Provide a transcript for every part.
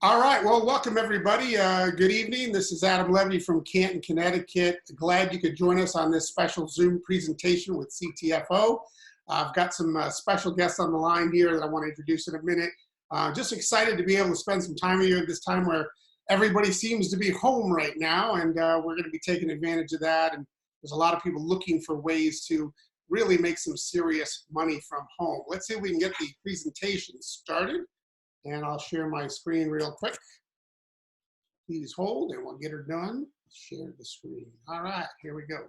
All right, well, welcome everybody. Good evening. This is Adam Levy from Canton, Connecticut. Glad you could join us on this special Zoom presentation with CTFO. I've got some special guests on the line here that I want to introduce in a minute. Just excited to be able to spend some time with you at this time where everybody seems to be home right now, and we're going to be taking advantage of that. And there's a lot of people looking for ways to really make some serious money from home. Let's see if we can get the presentation started. And I'll share my screen real quick. Please hold and we'll get her done. Share the screen. All right, here we go.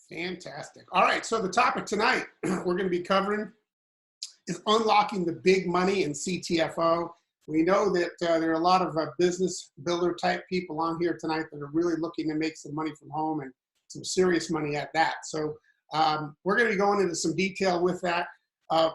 Fantastic. All right, so the topic tonight we're going to be covering is unlocking the big money in CTFO. We know that there are a lot of business builder type people on here tonight that are really looking to make some money from home and some serious money at that. So we're going to be going into some detail with that.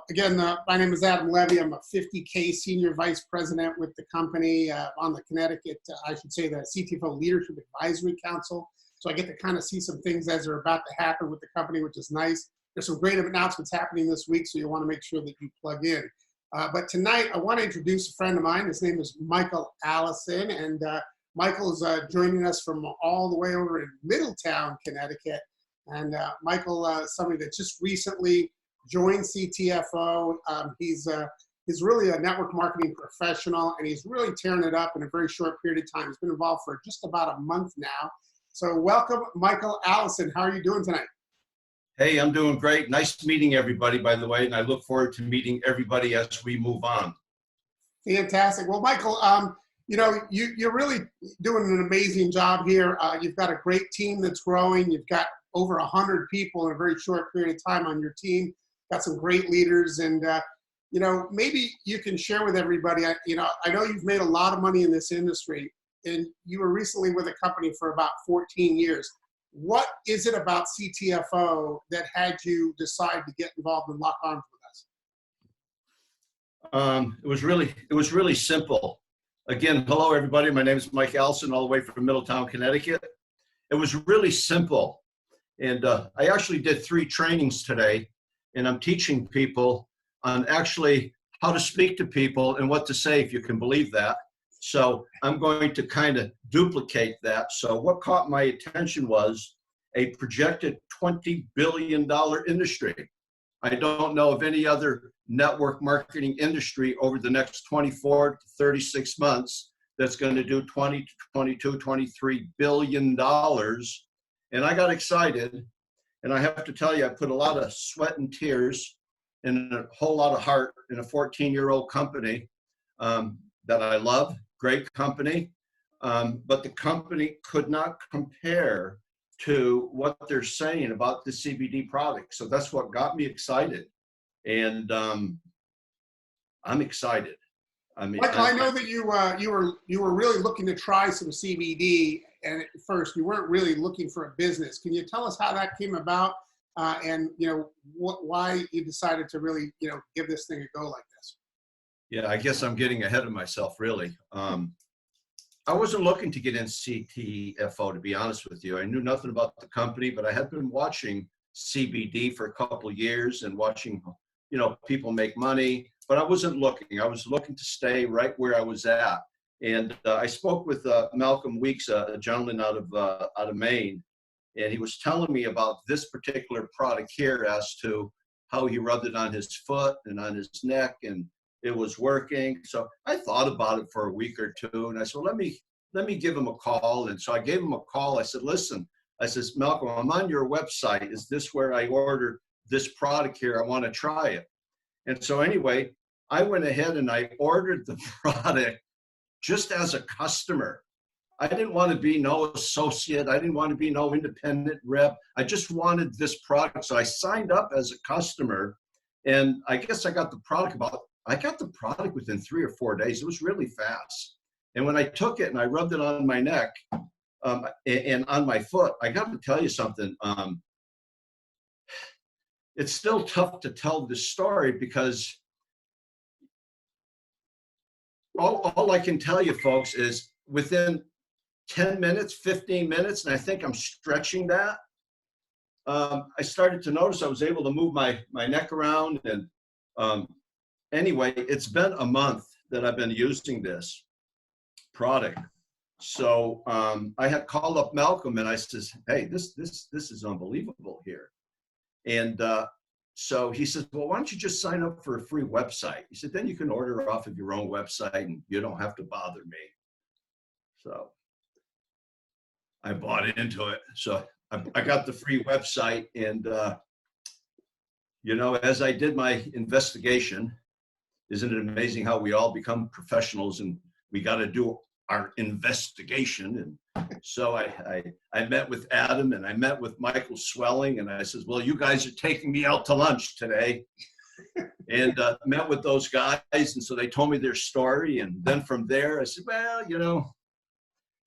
Again, my name is Adam Levy. I'm a 50K Senior Vice President with the company on the Connecticut, I should say the CTFO Leadership Advisory Council. So I get to kind of see some things as they're about to happen with the company, which is nice. There's some great announcements happening this week, so you want to make sure that you plug in. But tonight, I want to introduce a friend of mine. His name is Michael Allison, and Michael is joining us from all the way over in Middletown, Connecticut. And Michael, somebody that just recently joined CTFO. He's really a network marketing professional, and he's really tearing it up in a very short period of time. He's been involved for just about a month now. So welcome, Michael Allison. How are you doing tonight? Hey, I'm doing great. Nice meeting everybody, by the way, and I look forward to meeting everybody as we move on. Fantastic. Well, Michael, you know, you're really doing an amazing job here. You've got a great team that's growing. You've got over 100 people in a very short period of time on your team. Got some great leaders, and you know, maybe you can share with everybody. I know you've made a lot of money in this industry, and you were recently with a company for about 14 years. What is it about CTFO that had you decide to get involved and lock arms with us? It was really simple. Again, hello everybody. My name is Mike Allison, all the way from Middletown, Connecticut. It was really simple. And I actually did 3 trainings today, and I'm teaching people on actually how to speak to people and what to say, if you can believe that. So I'm going to kind of duplicate that. So what caught my attention was a projected $20 billion industry. I don't know of any other network marketing industry over the next 24 to 36 months that's going to do 20 to 22, $23 billion. And I got excited, and I have to tell you, I put a lot of sweat and tears and a whole lot of heart in a 14-year-old company that I love, great company, but the company could not compare to what they're saying about the CBD product. So that's what got me excited, and I'm excited. I mean, Michael, I know that you were really looking to try some CBD, and at first you weren't really looking for a business. Can you tell us how that came about, and you know why you decided to really give this thing a go like this? Yeah, I guess I'm getting ahead of myself, really. I wasn't looking to get in CTFO, to be honest with you. I knew nothing about the company, but I had been watching CBD for a couple of years and watching, people make money, but I wasn't looking. I was looking to stay right where I was at. And I spoke with Malcolm Weeks, a gentleman out of Maine, and he was telling me about this particular product here as to how he rubbed it on his foot and on his neck, and it was working. So I thought about it for a week or two, and I said, well, let me give him a call. And so I gave him a call. I said, listen, I says, Malcolm, I'm on your website. Is this where I ordered this product here? I want to try it. And so anyway, I went ahead and I ordered the product just as a customer. I didn't want to be no associate. I didn't want to be no independent rep. I just wanted this product. So I signed up as a customer, and I guess I got the product within 3 or 4 days. It was really fast. And when I took it and I rubbed it on my neck and on my foot, I got to tell you something. It's still tough to tell this story because all I can tell you, folks, is within 10 minutes, 15 minutes, and I think I'm stretching that, I started to notice I was able to move my neck around. And anyway, it's been a month that I've been using this product. So I had called up Malcolm and I says, hey, this is unbelievable here. And so he says, well, why don't you just sign up for a free website? He said, then you can order off of your own website and you don't have to bother me. So I bought into it. So I got the free website. And, you know, as I did my investigation, isn't it amazing how we all become professionals and we got to do our investigation? And so I met with Adam and I met with Michael Swelling, and I says, well, you guys are taking me out to lunch today. And met with those guys. And so they told me their story. And then from there, I said, well, you know,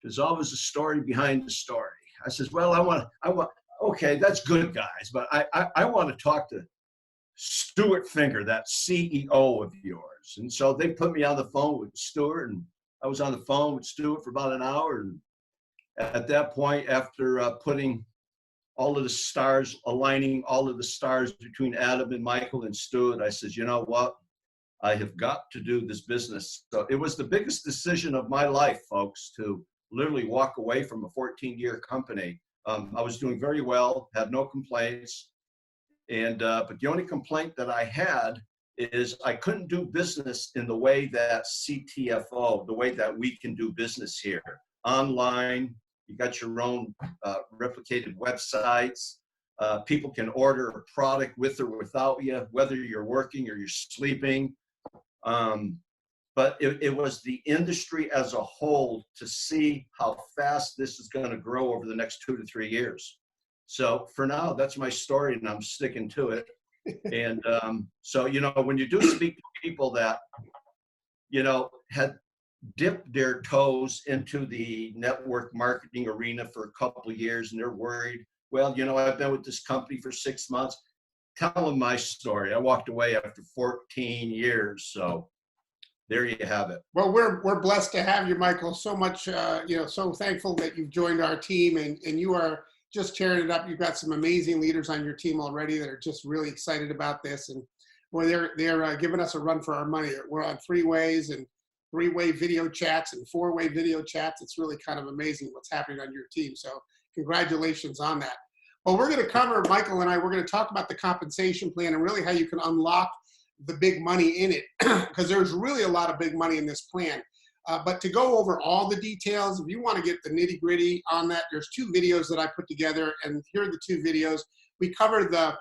there's always a story behind the story. I says, well, I want, okay, that's good, guys. But I want to talk to Stuart Finger, that CEO of yours. And so they put me on the phone with Stuart, and I was on the phone with Stuart for about an hour. And at that point, after putting all of the stars, aligning all of the stars between Adam and Michael and Stuart, I said, you know what? I have got to do this business. So it was the biggest decision of my life, folks, to literally walk away from a 14-year company. I was doing very well, had no complaints. And but the only complaint that I had is I couldn't do business in the way that CTFO, the way that we can do business here. Online, you got your own replicated websites. People can order a product with or without you, whether you're working or you're sleeping. But it was the industry as a whole to see how fast this is going to grow over the next 2 to 3 years. So for now, that's my story, and I'm sticking to it. And so, you know, when you do speak to people that, you know, had dipped their toes into the network marketing arena for a couple of years, and they're worried, well, you know, I've been with this company for 6 months. Tell them my story. I walked away after 14 years. So there you have it. Well, we're blessed to have you, Michael. So much, you know, so thankful that you've joined our team, and you are just tearing it up. You've got some amazing leaders on your team already that are just really excited about this. And boy, they're giving us a run for our money. We're on 3-ways and 3-way video chats and 4-way video chats. It's really kind of amazing what's happening on your team. So congratulations on that. Well, we're going to cover, Michael and I, we're going to talk about the compensation plan and really how you can unlock the big money in it, because there's really a lot of big money in this plan. But to go over all the details, if you want to get the nitty gritty on that, there's 2 videos that I put together, and here are the 2 videos. We cover the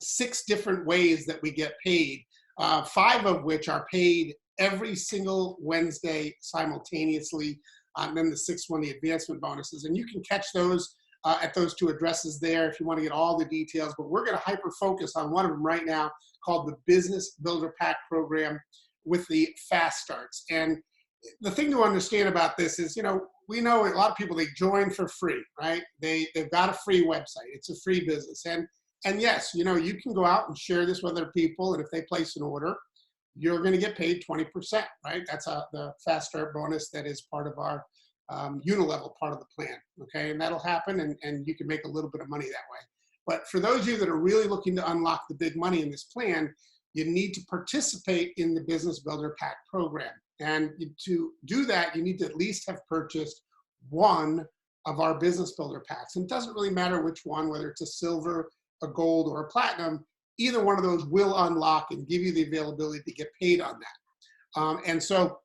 6 different ways that we get paid, 5 of which are paid every single Wednesday simultaneously, and then the 6th one, the advancement bonuses. And you can catch those at those 2 addresses there if you want to get all the details. But we're going to hyper focus on one of them right now called the Business Builder Pact program with the fast starts. And the thing to understand about this is, you know, we know a lot of people, they join for free, right? They've got a free website. It's a free business. And yes, you know, you can go out and share this with other people. And if they place an order, you're going to get paid 20%, right? That's the fast start bonus that is part of our unilevel part of the plan, okay? And that'll happen, and you can make a little bit of money that way. But for those of you that are really looking to unlock the big money in this plan, you need to participate in the Business Builder Pact program. And to do that, you need to at least have purchased one of our Business Builder Packs. And it doesn't really matter which one, whether it's a silver, a gold, or a platinum, either one of those will unlock and give you the availability to get paid on that. And so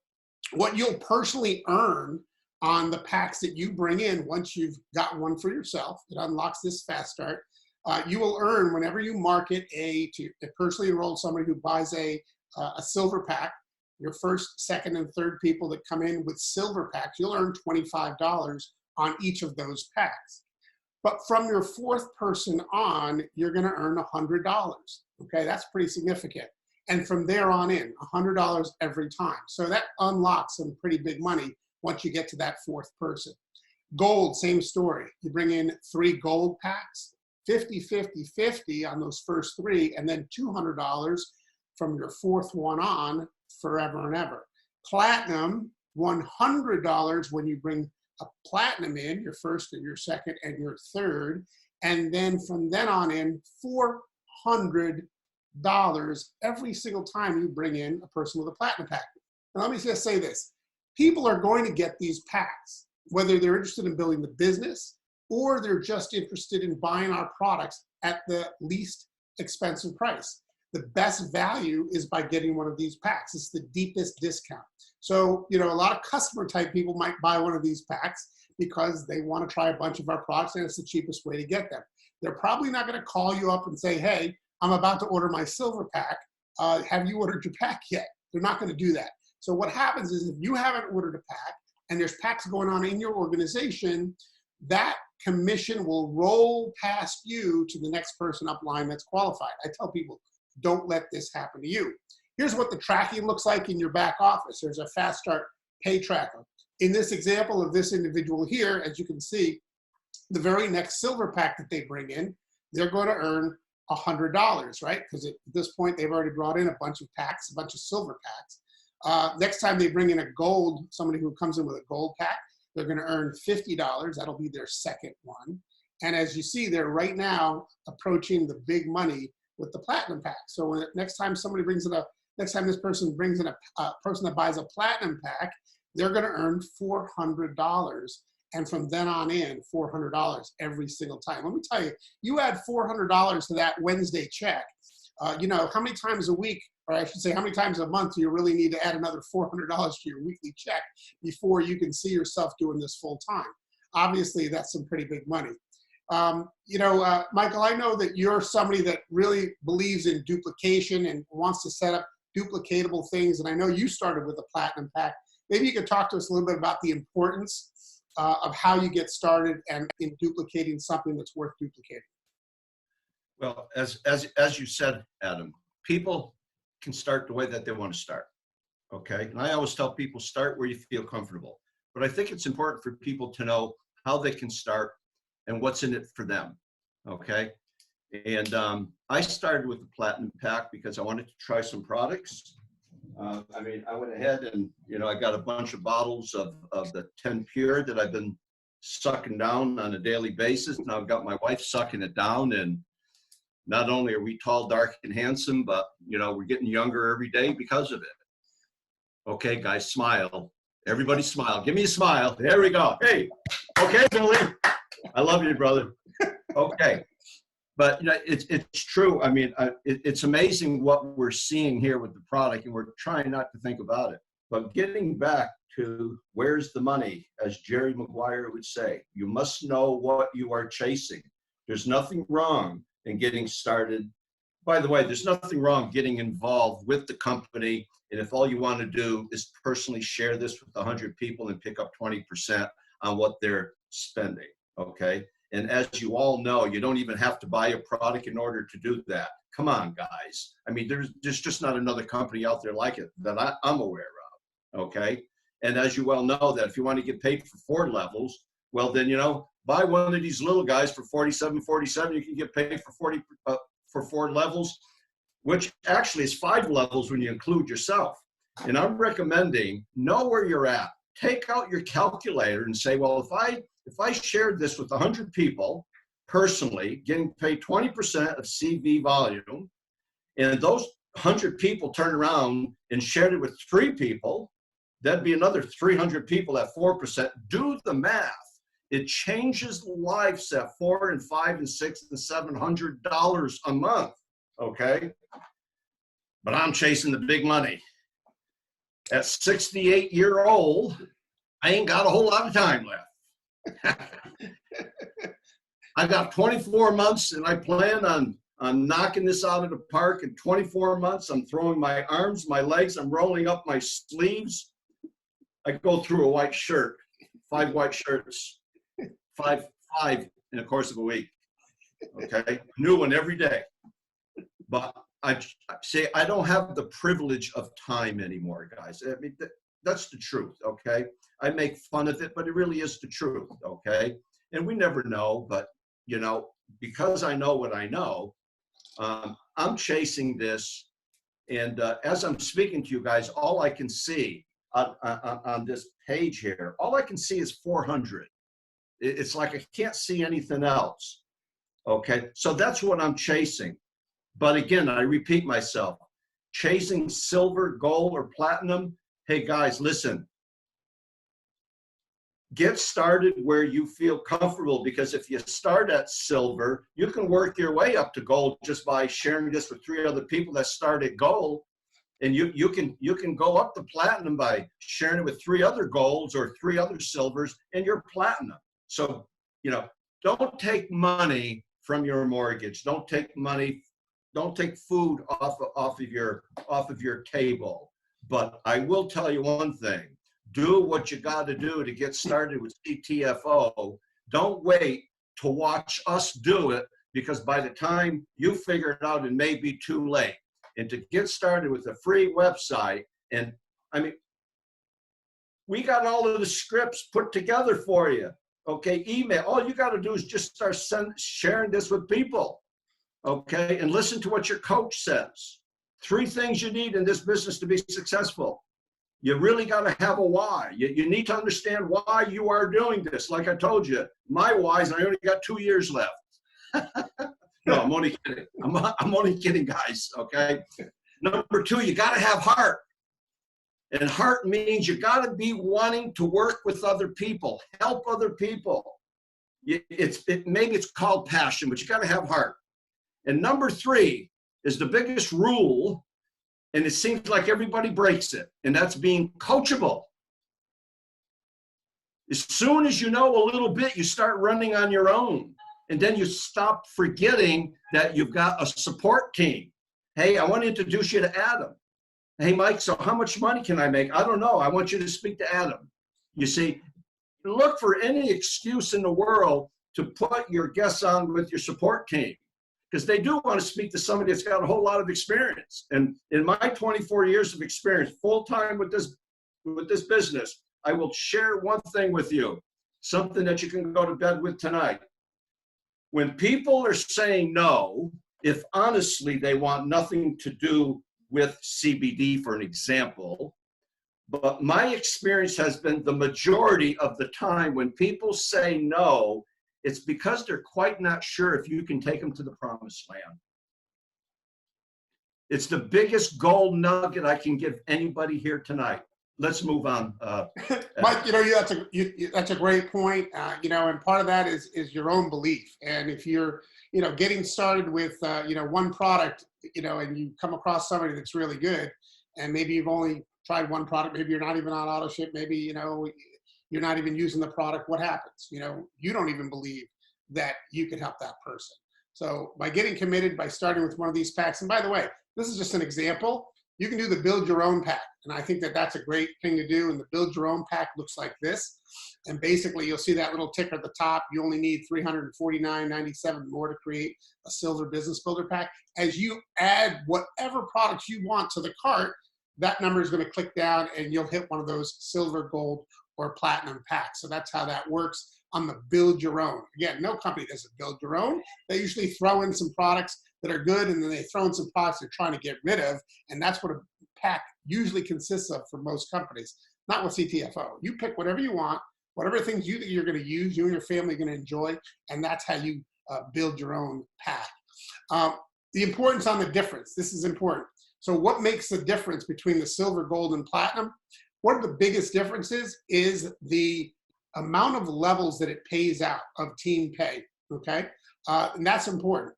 what you'll personally earn on the packs that you bring in, once you've got one for yourself, it unlocks this fast start, you will earn whenever you market to personally enroll somebody who buys a silver pack. Your first, second, and third people that come in with silver packs, you'll earn $25 on each of those packs. But from your 4th person on, you're going to earn $100. Okay, that's pretty significant. And from there on in, $100 every time. So that unlocks some pretty big money once you get to that 4th person. Gold, same story. You bring in 3 gold packs, 50, 50, 50 on those first 3, and then $200 from your 4th one on, forever and ever. Platinum, $100 when you bring a platinum in, your first and your second and your third, And then from then on in, $400 every single time you bring in a person with a platinum pack. And let me just say this. People are going to get these packs, whether they're interested in building the business or they're just interested in buying our products at the least expensive price. The best value is by getting one of these packs. It's the deepest discount. So, you know, a lot of customer type people might buy one of these packs because they want to try a bunch of our products and it's the cheapest way to get them. They're probably not going to call you up and say, hey, I'm about to order my silver pack. Have you ordered your pack yet? They're not going to do that. So what happens is if you haven't ordered a pack and there's packs going on in your organization, that commission will roll past you to the next person upline that's qualified. I tell people, don't let this happen to you. Here's what the tracking looks like in your back office. There's a fast start pay tracker. In this example of this individual here, as you can see, the very next silver pack that they bring in, they're going to earn $100, right? Because at this point, they've already brought in a bunch of packs, a bunch of silver packs. Next time they bring in a gold, somebody who comes in with a gold pack, they're going to earn $50. That'll be their second one. And as you see, they're right now approaching the big money with the platinum pack. So when next time somebody brings in next time this person brings in a person that buys a platinum pack, they're going to earn $400. And from then on in, $400 every single time. Let me tell you, you add $400 to that Wednesday check. You know, how many times a week, or I should say, how many times a month do you really need to add another $400 to your weekly check before you can see yourself doing this full time? Obviously, that's some pretty big money. You know, Michael, I know that you're somebody that really believes in duplication and wants to set up duplicatable things. And I know you started with a platinum pack. Maybe you could talk to us a little bit about the importance of how you get started and in duplicating something that's worth duplicating. Well, as you said, Adam, people can start the way that they want to start, okay? And I always tell people, start where you feel comfortable. But I think it's important for people to know how they can start and what's in it for them, okay? And I started with the Platinum Pack because I wanted to try some products. I mean, I went ahead and, you know, I got a bunch of bottles of the 10 Pure that I've been sucking down on a daily basis. Now I've got my wife sucking it down, and not only are we tall, dark, and handsome, but, you know, we're getting younger every day because of it. Okay, guys, smile. Everybody smile. Give me a smile. There we go. Hey, okay, Billy. I love you, brother. Okay. But, you know, it's true. I mean, it's amazing what we're seeing here with the product, and we're trying not to think about it. But getting back to where's the money, as Jerry Maguire would say, you must know what you are chasing. There's nothing wrong in getting started. By the way, there's nothing wrong getting involved with the company. And if all you want to do is personally share this with 100 people and pick up 20% on what they're spending, okay? And as you all know, you don't even have to buy a product in order to do that. Come on, guys. I mean, there's just not another company out there like it that I'm aware of, okay? And as you well know, that if you want to get paid for 4 levels, well, then, you know, buy one of these little guys for $47.47. You can get paid for 4 levels, which actually is 5 levels when you include yourself. And I'm recommending, know where you're at. Take out your calculator and say, well, if I shared this with 100 people personally, getting paid 20% of CV volume, and those 100 people turned around and shared it with 3 people, that'd be another 300 people at 4%. Do the math. It changes lives at $400 and $500 and $600 and $700 a month, okay? But I'm chasing the big money. At 68-year-old, I ain't got a whole lot of time left. I got 24 months, and I plan on knocking this out of the park. In 24 months, I'm throwing my arms, my legs, I'm rolling up my sleeves. I go through a white shirt, 5 white shirts, five in the course of a week. Okay, new one every day. But I say I don't have the privilege of time anymore, guys. I mean, that's the truth. Okay, I make fun of it, but it really is the truth. Okay, and we never know, but you know, because I know what I know, I'm chasing this. And as I'm speaking to you guys, all I can see on this page here, all I can see is 400. It's like I can't see anything else. Okay, so that's what I'm chasing. But again, I repeat myself, chasing silver, gold, or platinum. Hey guys, listen, get started where you feel comfortable, because if you start at silver, you can work your way up to gold just by sharing this with 3 other people that start at gold. And you can go up to platinum by sharing it with 3 other golds or 3 other silvers, and you're platinum. So, don't take money from your mortgage. Don't take food off of your table. But I will tell you one thing. Do what you got to do to get started with CTFO. Don't wait to watch us do it, because by the time you figure it out, it may be too late. And to get started with a free website, and I mean, we got all of the scripts put together for you. Okay, email. All you got to do is just start sharing this with people. Okay, and listen to what your coach says. 3 things you need in this business to be successful. You really got to have a why. You need to understand why you are doing this. Like I told you, my why is I only got 2 years left. No, I'm only kidding. I'm only kidding, guys, okay? Number 2, you got to have heart. And heart means you got to be wanting to work with other people, help other people. Maybe it's called passion, but you got to have heart. And number 3 is the biggest rule, and it seems like everybody breaks it, and that's being coachable. As soon as you know a little bit, you start running on your own. And then you stop forgetting that you've got a support team. Hey, I want to introduce you to Adam. Hey, Mike, so how much money can I make? I don't know. I want you to speak to Adam. You see, look for any excuse in the world to put your guests on with your support team, because they do want to speak to somebody that's got a whole lot of experience. And in my 24 years of experience, full-time with this business, I will share one thing with you, something that you can go to bed with tonight. When people are saying no, if honestly they want nothing to do with CBD, for an example, but my experience has been the majority of the time when people say no, it's because they're quite not sure if you can take them to the promised land. It's the biggest gold nugget I can give anybody here tonight. Let's move on. Mike, that's a great point. And part of that is your own belief. And if you're, getting started with, one product, and you come across somebody that's really good, and maybe you've only tried one product, maybe you're not even on auto ship, maybe, you're not even using the product, what happens? You don't even believe that you can help that person. So by getting committed, by starting with one of these packs, and by the way, this is just an example. You can do the build your own pack. And I think that that's a great thing to do. And the build your own pack looks like this. And basically you'll see that little ticker at the top. You only need $349.97 more to create a silver business builder pack. As you add whatever products you want to the cart, that number is going to click down and you'll hit one of those silver, gold, or platinum packs. So that's how that works on the build your own. Again, no company does a build your own. They usually throw in some products that are good, and then they throw in some products they're trying to get rid of, and that's what a pack usually consists of for most companies. Not with CTFO. You pick whatever you want, whatever things you think you're going to use, you and your family are going to enjoy, and that's how you build your own pack. The importance on the difference. This is important. So what makes the difference between the silver, gold, and platinum? One of the biggest differences is the amount of levels that it pays out of team pay, okay? And that's important.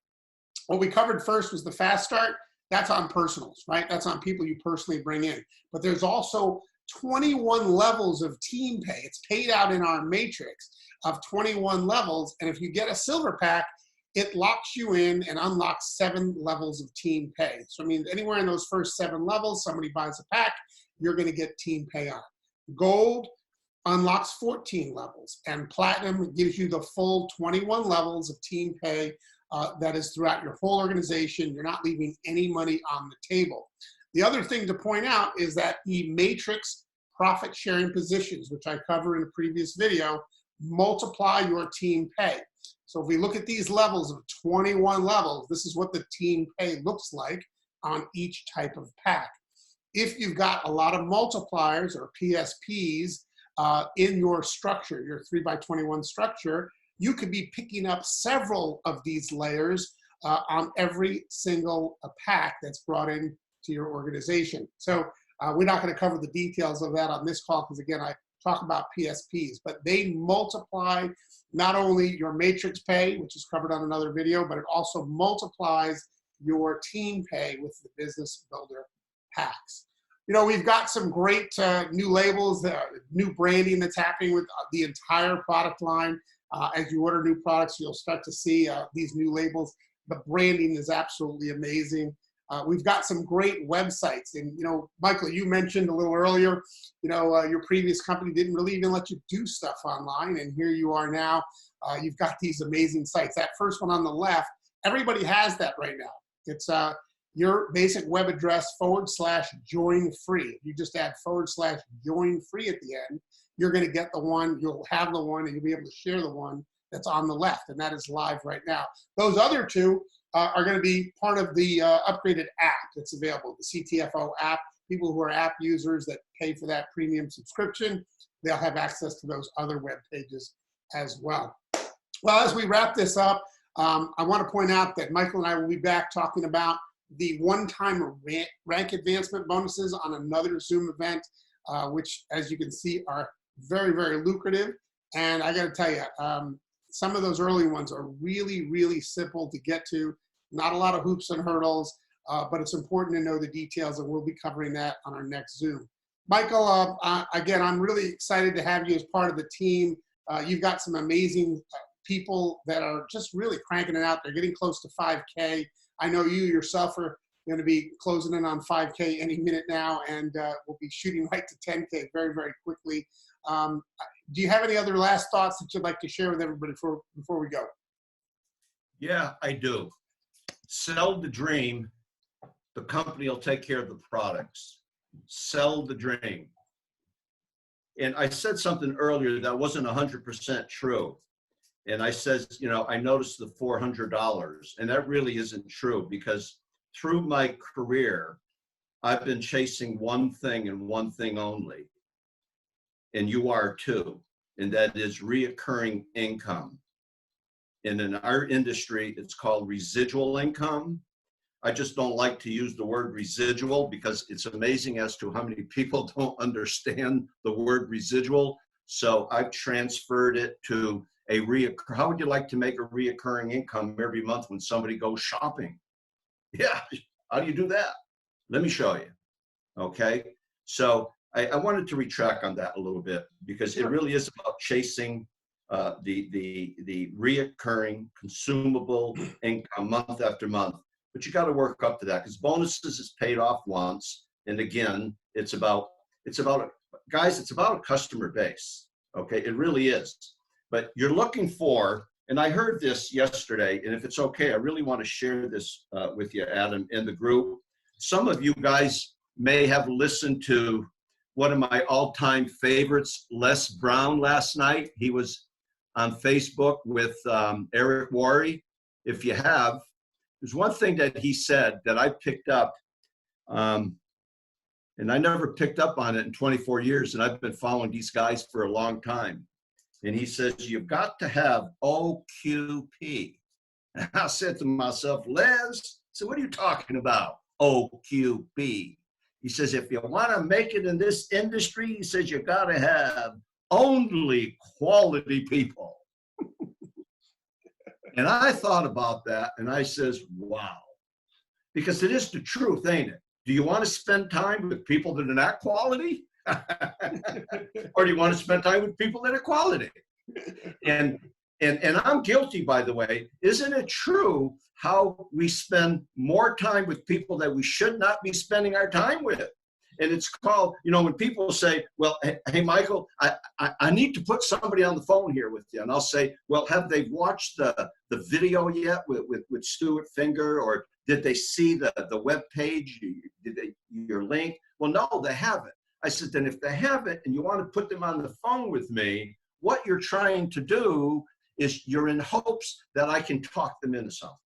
What we covered first was the fast start. That's on personals, right? That's on people you personally bring in. But there's also 21 levels of team pay. It's paid out in our matrix of 21 levels. And if you get a silver pack, it locks you in and unlocks 7 levels of team pay. So it means anywhere in those first 7 levels, somebody buys a pack, you're going to get team pay on. Gold unlocks 14 levels, and platinum gives you the full 21 levels of team pay. That is throughout your whole organization. You're not leaving any money on the table. The other thing to point out is that the matrix profit sharing positions, which I covered in a previous video, multiply your team pay. So if we look at these levels of 21 levels, this is what the team pay looks like on each type of pack. If you've got a lot of multipliers or PSPs in your structure, your 3x21 structure, you could be picking up several of these layers on every single pack that's brought in to your organization. So we're not going to cover the details of that on this call because, again, I talk about PSPs, but they multiply not only your matrix pay, which is covered on another video, but it also multiplies your team pay with the business builder packs. You know, we've got some great new labels, new branding that's happening with the entire product line. As you order new products, you'll start to see these new labels. The branding is absolutely amazing. We've got some great websites. And, you know, Michael, you mentioned a little earlier, you know, your previous company didn't really even let you do stuff online. And here you are now. You've got these amazing sites. That first one on the left, everybody has that right now. It's your basic web address /join free. You just add /join free at the end. You're going to get the one, you'll have the one, and you'll be able to share the one that's on the left. And that is live right now. Those other two are going to be part of the upgraded app that's available, the CTFO app. People who are app users that pay for that premium subscription, they'll have access to those other web pages as well. Well, as we wrap this up, I want to point out that Michael and I will be back talking about the one-time rank advancement bonuses on another Zoom event, which, as you can see, are very, very lucrative. And I got to tell you, some of those early ones are really, really simple to get to. Not a lot of hoops and hurdles, but it's important to know the details, and we'll be covering that on our next Zoom. Michael, again, I'm really excited to have you as part of the team. You've got some amazing people that are just really cranking it out. They're getting close to 5K. I know you yourself are going to be closing in on 5K any minute now, and we'll be shooting right to 10K very, very quickly. Do you have any other last thoughts that you'd like to share with everybody before we go? Yeah, I do. Sell the dream. The company will take care of the products. Sell the dream. And I said something earlier that wasn't 100% true. And I said, you know, I noticed the $400, and that really isn't true, because through my career, I've been chasing one thing and one thing only. And you are too. And that is reoccurring income. And in our industry, it's called residual income. I just don't like to use the word residual because it's amazing as to how many people don't understand the word residual. So I've transferred it to how would you like to make a reoccurring income every month when somebody goes shopping? Yeah, how do you do that? Let me show you. Okay, so I wanted to retract on that a little bit, because it really is about chasing the reoccurring consumable income month after month. But you got to work up to that, because bonuses is paid off once, and again, it's about guys, it's about a customer base. Okay, it really is. But you're looking for, and I heard this yesterday, and if it's okay, I really want to share this with you, Adam, in the group. Some of you guys may have listened to one of my all-time favorites, Les Brown, last night. He was on Facebook with Eric Worre. If you have, there's one thing that he said that I picked up, and I never picked up on it in 24 years, and I've been following these guys for a long time. And he says, you've got to have OQP. And I said to myself, Les, so what are you talking about, OQP? He says, if you want to make it in this industry, he says, you got to have only quality people. And I thought about that, and I says, wow. Because it is the truth, ain't it? Do you want to spend time with people that are not quality? Or do you want to spend time with people that are quality? And I'm guilty, by the way. Isn't it true how we spend more time with people that we should not be spending our time with? And it's called, you know, when people say, well, hey, Michael, I need to put somebody on the phone here with you. And I'll say, well, have they watched the video yet with Stuart Finger? Or did they see the web page, your link? Well, no, they haven't. I said, then if they haven't and you want to put them on the phone with me, what you're trying to do is you're in hopes that I can talk them into something.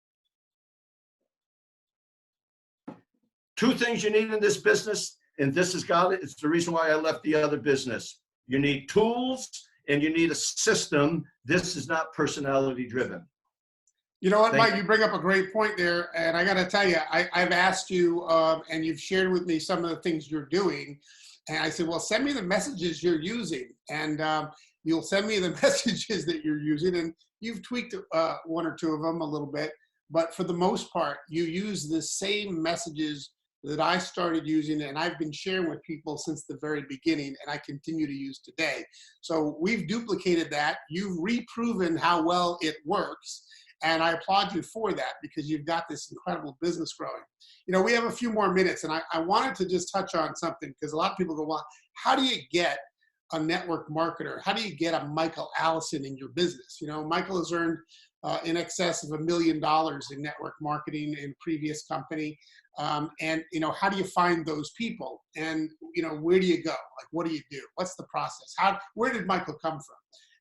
Two things you need in this business, and this has got it. It's the reason why I left the other business. You need tools and you need a system. This is not personality driven. You know what, Thank Mike, you bring up a great point there. And I got to tell you, I've asked you and you've shared with me some of the things you're doing. And I said, well, send me the messages you're using. And you'll send me the messages that you're using. And you've tweaked one or two of them a little bit. But for the most part, you use the same messages that I started using and I've been sharing with people since the very beginning, and I continue to use today. So we've duplicated that. You've reproven how well it works. And I applaud you for that because you've got this incredible business growing. You know, we have a few more minutes, and I wanted to just touch on something because a lot of people go, well, how do you get a network marketer? How do you get a Michael Allison in your business? You know, Michael has earned in excess of $1 million in network marketing in previous company. And, you know, how do you find those people? And, you know, where do you go? Like, what do you do? What's the process? Where did Michael come from?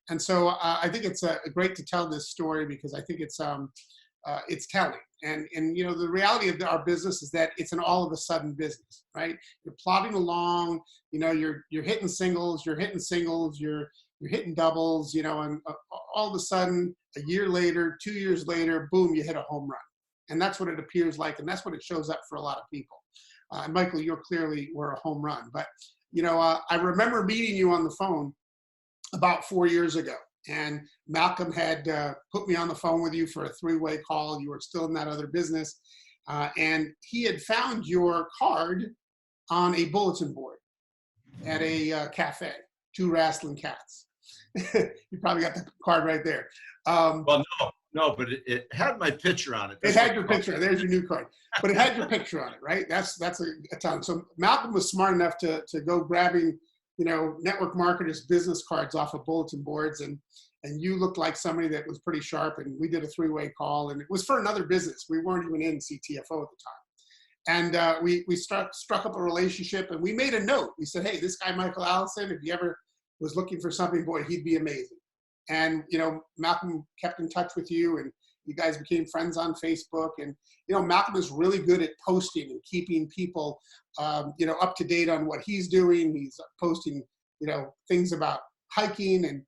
And so I think it's great to tell this story because I think it's telling. And you know, the reality of our business is that it's an all of a sudden business, right? You're plodding along, you know, you're hitting singles, you're hitting doubles, you know, and all of a sudden, a year later, 2 years later, boom, you hit a home run. And that's what it appears like, and that's what it shows up for a lot of people. And Michael, you're clearly were a home run. But, you know, I remember meeting you on the phone about 4 years ago. And Malcolm had put me on the phone with you for a three-way call. You were still in that other business. And he had found your card on a bulletin board at a cafe, Two Wrestling Cats. You probably got the card right there. Well, no, but it had my picture on it. It had your picture. There's your new card. But it had your picture on it, right? That's a ton. So Malcolm was smart enough to go grabbing, you know, network marketers' business cards off of bulletin boards, and you looked like somebody that was pretty sharp, and we did a three-way call, and it was for another business. We weren't even in CTFO at the time. And we struck up a relationship, and we made a note. We said, hey, this guy, Michael Allison, if he ever was looking for something, boy, he'd be amazing. And, you know, Malcolm kept in touch with you, and you guys became friends on Facebook. And, you know, Malcolm is really good at posting and keeping people, you know, up to date on what he's doing. He's posting, you know, things about hiking, and,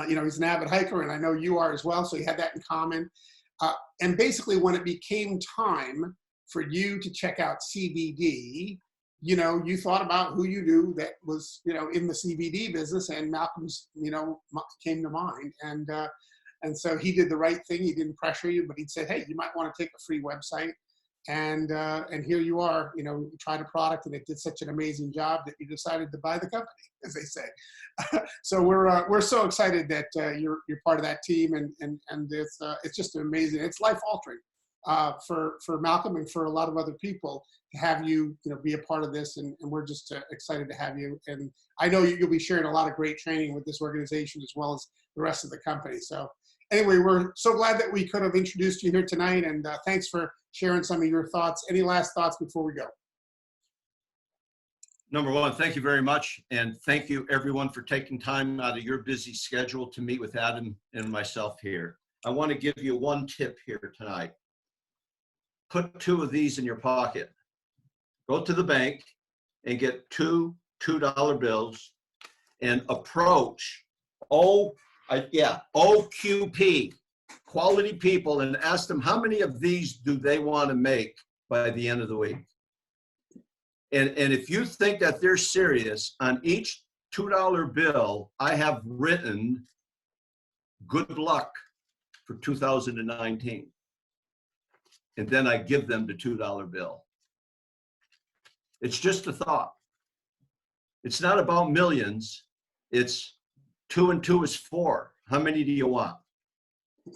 you know, he's an avid hiker, and I know you are as well. So you had that in common. And basically, when it became time for you to check out CBD, you know, you thought about who you knew that was, you know, in the CBD business, and Malcolm's, you know, came to mind. And so he did the right thing. He didn't pressure you, but he said, hey, you might want to take a free website. And here you are, you know, you tried a product and it did such an amazing job that you decided to buy the company, as they say. So we're so excited that you're part of that team, and it's just amazing. It's life altering for Malcolm and for a lot of other people to have you, you know, be a part of this, and we're just excited to have you. And I know you'll be sharing a lot of great training with this organization as well as the rest of the company. So anyway, we're so glad that we could have introduced you here tonight, and thanks for sharing some of your thoughts. Any last thoughts before we go? Number one, thank you very much. And thank you everyone for taking time out of your busy schedule to meet with Adam and myself here. I want to give you one tip here tonight. Put 2 of these in your pocket. Go to the bank and get two $2 bills and approach OQP, quality people, and ask them how many of these do they want to make by the end of the week. And if you think that they're serious, on each $2 bill, I have written good luck for 2019. And then I give them the $2 bill. It's just a thought. It's not about millions. It's 2 and 2 is 4. How many do you want?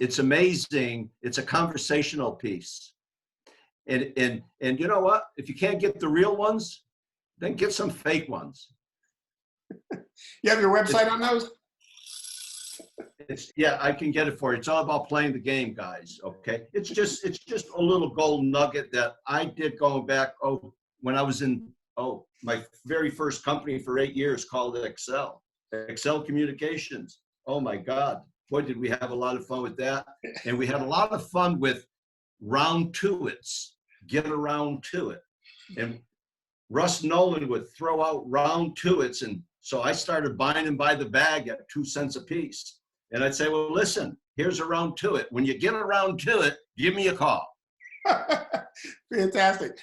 It's amazing. It's a conversational piece. And you know what? If you can't get the real ones, then get some fake ones. You have your website on those? Yeah, I can get it for you. It's all about playing the game, guys. Okay, it's just a little gold nugget that I did going back. When I was in my very first company for 8 years called Excel Communications. Oh my God, boy, did we have a lot of fun with that, and we had a lot of fun with round to it's. Get around to it, and Russ Nolan would throw out round to it's and So I started buying them by the bag at 2 cents a piece. And I'd say, well, listen, here's around to it. When you get around to it, give me a call. Fantastic.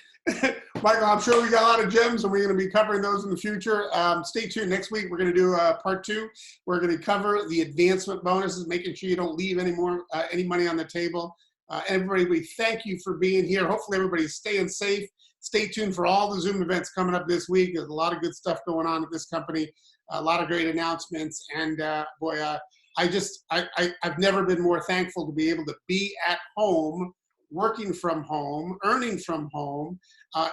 Michael, I'm sure we got a lot of gems and we're going to be covering those in the future. Stay tuned. Next week, we're going to do part 2. We're going to cover the advancement bonuses, making sure you don't leave any money on the table. Everybody, we thank you for being here. Hopefully everybody's staying safe. Stay tuned for all the Zoom events coming up this week. There's a lot of good stuff going on at this company, a lot of great announcements. And boy, I've never been more thankful to be able to be at home, working from home, earning from home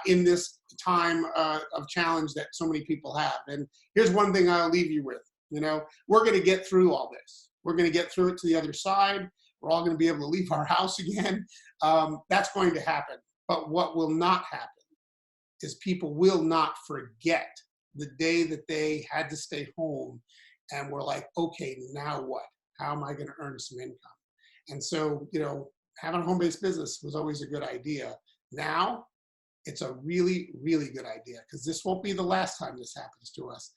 in this time of challenge that so many people have. And here's one thing I'll leave you with. You know, we're going to get through all this. We're going to get through it to the other side. We're all going to be able to leave our house again. That's going to happen. But what will not happen is people will not forget the day that they had to stay home and were like, okay, now what? How am I going to earn some income? And so, you know, having a home-based business was always a good idea. Now, it's a really, really good idea because this won't be the last time this happens to us.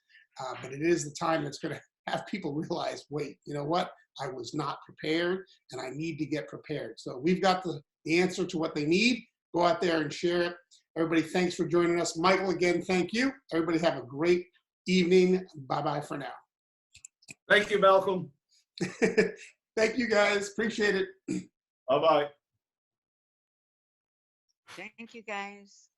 But it is the time that's going to have people realize, wait, you know what? I was not prepared and I need to get prepared. So we've got the answer to what they need. Go out there and share it. Everybody, thanks for joining us. Michael, again, thank you. Everybody have a great evening. Bye-bye for now. Thank you, Malcolm. Thank you, guys. Appreciate it. Bye-bye. Thank you, guys.